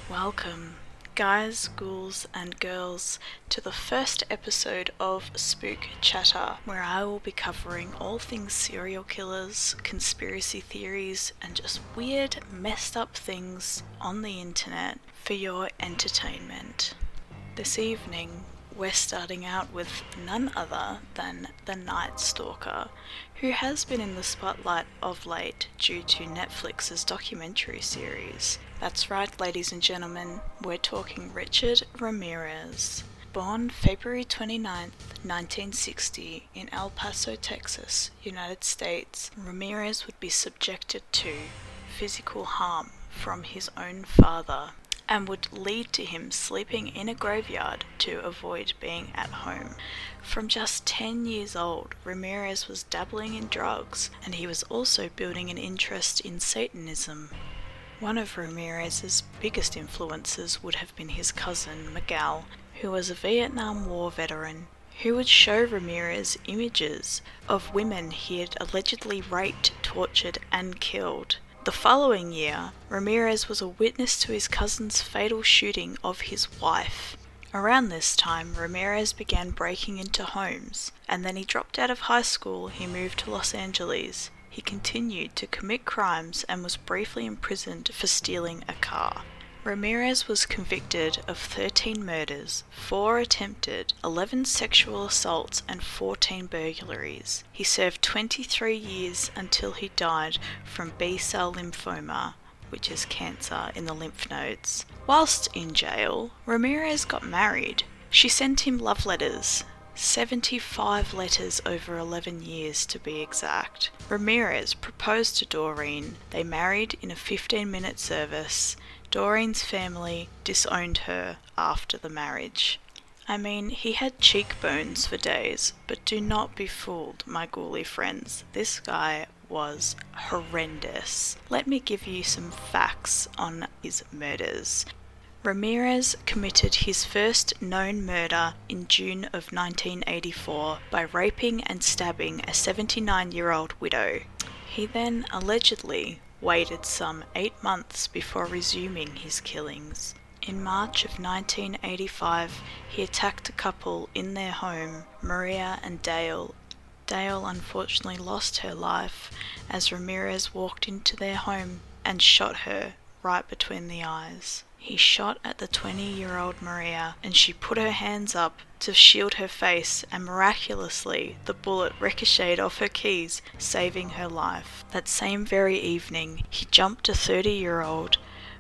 Welcome, guys, ghouls, and girls, to the first episode of Spook Chatter, where I will be covering all things serial killers, conspiracy theories, and just weird, messed up things on the internet for your entertainment. This evening, we're starting out with none other than the Night Stalker, who has been in the spotlight of late due to Netflix's documentary series. That's right, ladies and gentlemen, we're talking Richard Ramirez. Born February 29th, 1960 in El Paso, Texas, United States, Ramirez would be subjected to physical harm from his own father, and would lead to him sleeping in a graveyard to avoid being at home. From just 10 years old, Ramirez was dabbling in drugs, and he was also building an interest in Satanism. One of Ramirez's biggest influences would have been his cousin, Miguel, who was a Vietnam War veteran, who would show Ramirez images of women he had allegedly raped, tortured, and killed. The following year, Ramirez was a witness to his cousin's fatal shooting of his wife. Around this time, Ramirez began breaking into homes, and then he dropped out of high school. He moved to Los Angeles. He continued to commit crimes and was briefly imprisoned for stealing a car. Ramirez was convicted of 13 murders, 4 attempted, 11 sexual assaults, and 14 burglaries. He served 23 years until he died from B-cell lymphoma, which is cancer in the lymph nodes. Whilst in jail, Ramirez got married. She sent him love letters. 75 letters over 11 years to be exact. Ramirez proposed to Doreen. They married in a 15-minute service. Doreen's family disowned her after the marriage. I mean, he had cheekbones for days, but do not be fooled, my ghouly friends. This guy was horrendous. Let me give you some facts on his murders. Ramirez committed his first known murder in June of 1984 by raping and stabbing a 79-year-old widow. He then allegedly waited some 8 months before resuming his killings. In March of 1985, he attacked a couple in their home, Maria and Dale. Dale unfortunately lost her life as Ramirez walked into their home and shot her right between the eyes. He shot at the 20-year-old Maria, and she put her hands up to shield her face, and miraculously the bullet ricocheted off her keys, saving her life. That same very evening, he jumped a 30-year-old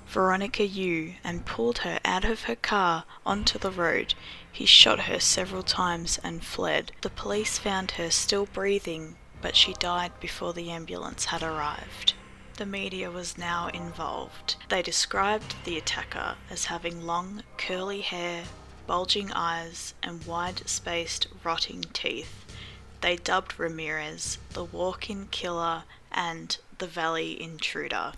Veronica Yu and pulled her out of her car onto the road. He shot her several times and fled. The police found her still breathing, but she died before the ambulance had arrived. The media was now involved. They described the attacker as having long, curly hair, bulging eyes, and wide-spaced, rotting teeth. They dubbed Ramirez the walk-in killer and the valley intruder.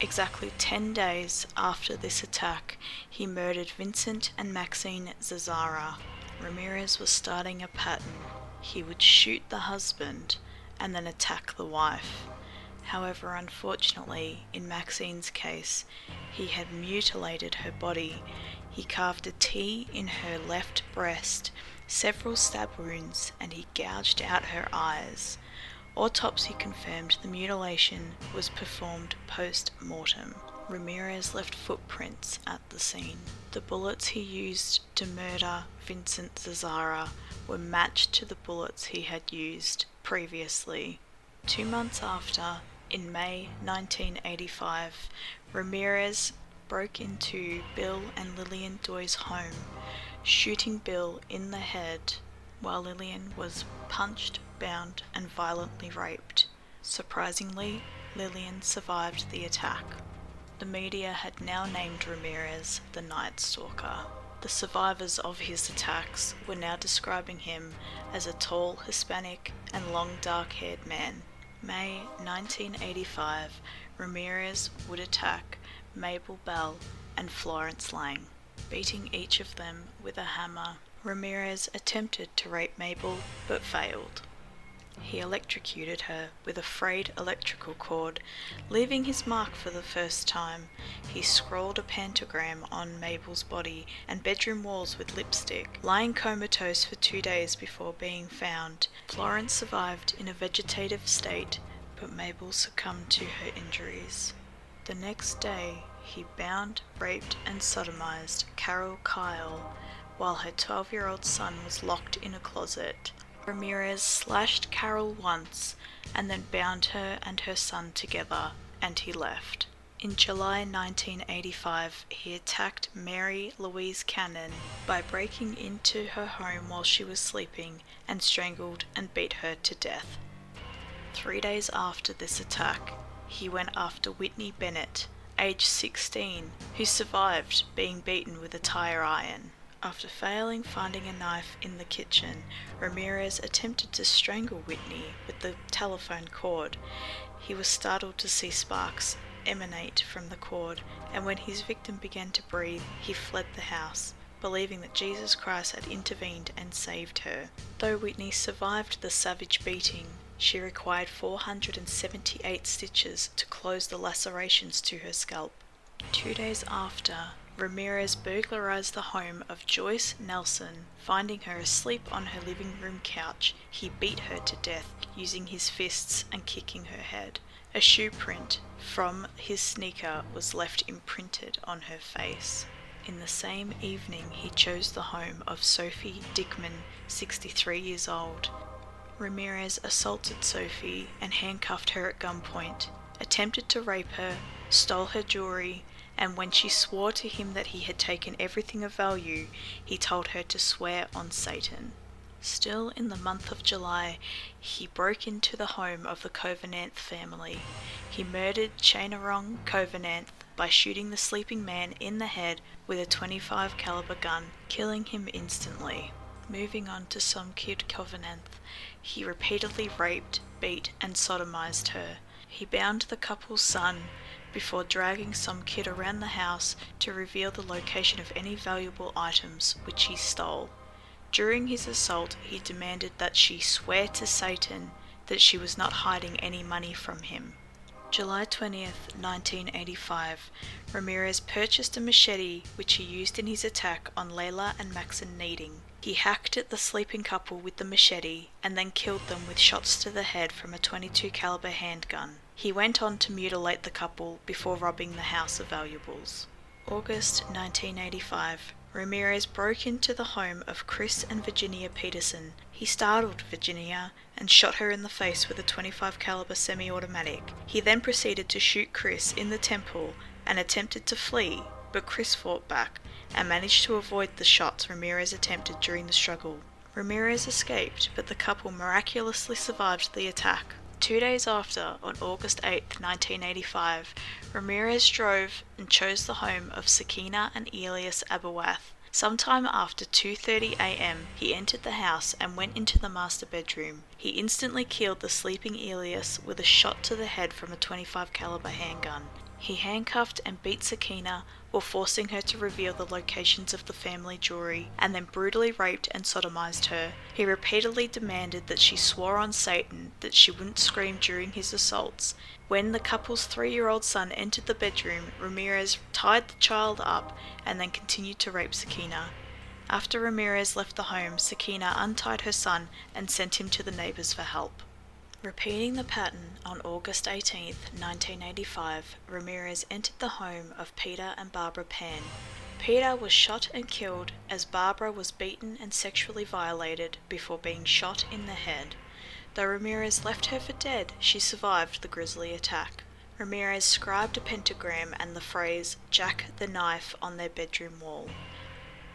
Exactly 10 days after this attack, he murdered Vincent and Maxine Zazzara. Ramirez was starting a pattern. He would shoot the husband and then attack the wife. However, unfortunately, in Maxine's case, he had mutilated her body. He carved a T in her left breast, several stab wounds, and he gouged out her eyes. Autopsy confirmed the mutilation was performed post-mortem. Ramirez left footprints at the scene. The bullets he used to murder Vincent Zazzara were matched to the bullets he had used previously. 2 months after, in May 1985, Ramirez broke into Bill and Lillian Doy's home, shooting Bill in the head while Lillian was punched, bound, and violently raped. Surprisingly, Lillian survived the attack. The media had now named Ramirez the Night Stalker. The survivors of his attacks were now describing him as a tall, Hispanic, and long dark-haired man. May 1985, Ramirez would attack Mabel Bell and Florence Lang, beating each of them with a hammer. Ramirez attempted to rape Mabel but failed. He electrocuted her with a frayed electrical cord, leaving his mark for the first time. He scrawled a pentagram on Mabel's body and bedroom walls with lipstick, lying comatose for 2 days before being found. Florence survived in a vegetative state, but Mabel succumbed to her injuries. The next day, he bound, raped and sodomized Carol Kyle while her 12-year-old son was locked in a closet. Ramirez slashed Carol once and then bound her and her son together, and he left. In July 1985, he attacked Mary Louise Cannon by breaking into her home while she was sleeping and strangled and beat her to death. 3 days after this attack, he went after Whitney Bennett, age 16, who survived being beaten with a tire iron. After failing finding a knife in the kitchen, Ramirez attempted to strangle Whitney with the telephone cord. He was startled to see sparks emanate from the cord, and when his victim began to breathe, he fled the house, believing that Jesus Christ had intervened and saved her. Though Whitney survived the savage beating, she required 478 stitches to close the lacerations to her scalp. 2 days after, Ramirez burglarized the home of Joyce Nelson. Finding her asleep on her living room couch, he beat her to death using his fists and kicking her head. A shoe print from his sneaker was left imprinted on her face. In the same evening, he chose the home of Sophie Dickman, 63 years old. Ramirez assaulted Sophie and handcuffed her at gunpoint, attempted to rape her, stole her jewelry, and when she swore to him that he had taken everything of value, he told her to swear on Satan. Still in the month of July, he broke into the home of the Covenant family. He murdered Chainarong Covenant by shooting the sleeping man in the head with a .25 caliber gun, killing him instantly. Moving on to some kid Covenant, he repeatedly raped, beat and sodomized her. He bound the couple's son before dragging some kid around the house to reveal the location of any valuable items which he stole. During his assault, he demanded that she swear to Satan that she was not hiding any money from him. July 20th, 1985, Ramirez purchased a machete which he used in his attack on Layla and Maxon Needing. He hacked at the sleeping couple with the machete and then killed them with shots to the head from a .22 caliber handgun. He went on to mutilate the couple before robbing the house of valuables. August 1985, Ramirez broke into the home of Chris and Virginia Peterson. He startled Virginia and shot her in the face with a .25 caliber semi-automatic. He then proceeded to shoot Chris in the temple and attempted to flee, but Chris fought back and managed to avoid the shots Ramirez attempted during the struggle. Ramirez escaped, but the couple miraculously survived the attack. 2 days after, on August 8, 1985, Ramirez drove and chose the home of Sakina and Elias Abawath. Sometime after 2:30 a.m., he entered the house and went into the master bedroom. He instantly killed the sleeping Elias with a shot to the head from a .25 caliber handgun. He handcuffed and beat Sakina while forcing her to reveal the locations of the family jewelry, and then brutally raped and sodomized her. He repeatedly demanded that she swore on Satan that she wouldn't scream during his assaults. When the couple's 3-year-old son entered the bedroom, Ramirez tied the child up and then continued to rape Sakina. After Ramirez left the home, Sakina untied her son and sent him to the neighbors for help. Repeating the pattern, on August 18, 1985, Ramirez entered the home of Peter and Barbara Pan. Peter was shot and killed as Barbara was beaten and sexually violated before being shot in the head. Though Ramirez left her for dead, she survived the grisly attack. Ramirez scribed a pentagram and the phrase, "Jack the Knife," on their bedroom wall.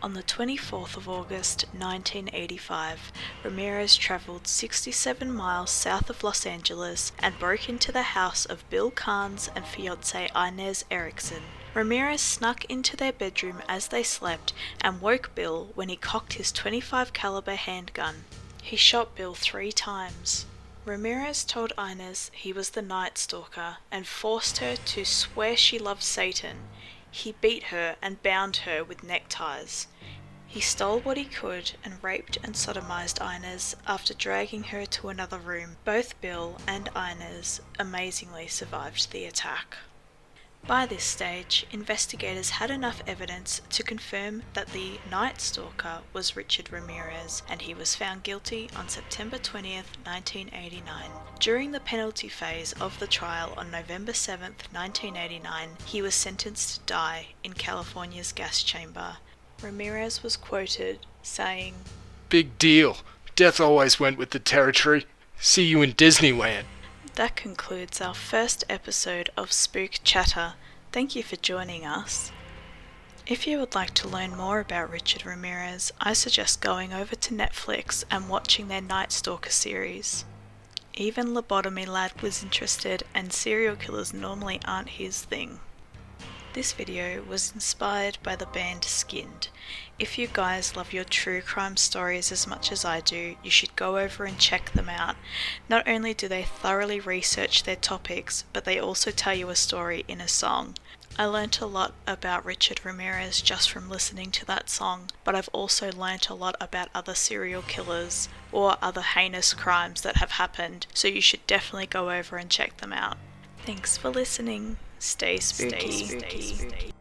On the 24th of August 1985, Ramirez travelled 67 miles south of Los Angeles and broke into the house of Bill Carnes and fiancée Inez Erickson. Ramirez snuck into their bedroom as they slept and woke Bill when he cocked his .25 caliber handgun. He shot Bill 3 times. Ramirez told Inez he was the Night Stalker and forced her to swear she loved Satan. He beat her and bound her with neckties. He stole what he could and raped and sodomized Inez after dragging her to another room. Both Bill and Inez amazingly survived the attack. By this stage, investigators had enough evidence to confirm that the Night Stalker was Richard Ramirez, and he was found guilty on September 20th, 1989. During the penalty phase of the trial on November 7th, 1989, he was sentenced to die in California's gas chamber. Ramirez was quoted saying, "Big deal. Death always went with the territory. See you in Disneyland." That concludes our first episode of Spook Chatter. Thank you for joining us. If you would like to learn more about Richard Ramirez, I suggest going over to Netflix and watching their Night Stalker series. Even Lobotomy Lad was interested, and serial killers normally aren't his thing. This video was inspired by the band SKYND. If you guys love your true crime stories as much as I do, you should go over and check them out. Not only do they thoroughly research their topics, but they also tell you a story in a song. I learnt a lot about Richard Ramirez just from listening to that song, but I've also learnt a lot about other serial killers or other heinous crimes that have happened, so you should definitely go over and check them out. Thanks for listening. Stay spooky.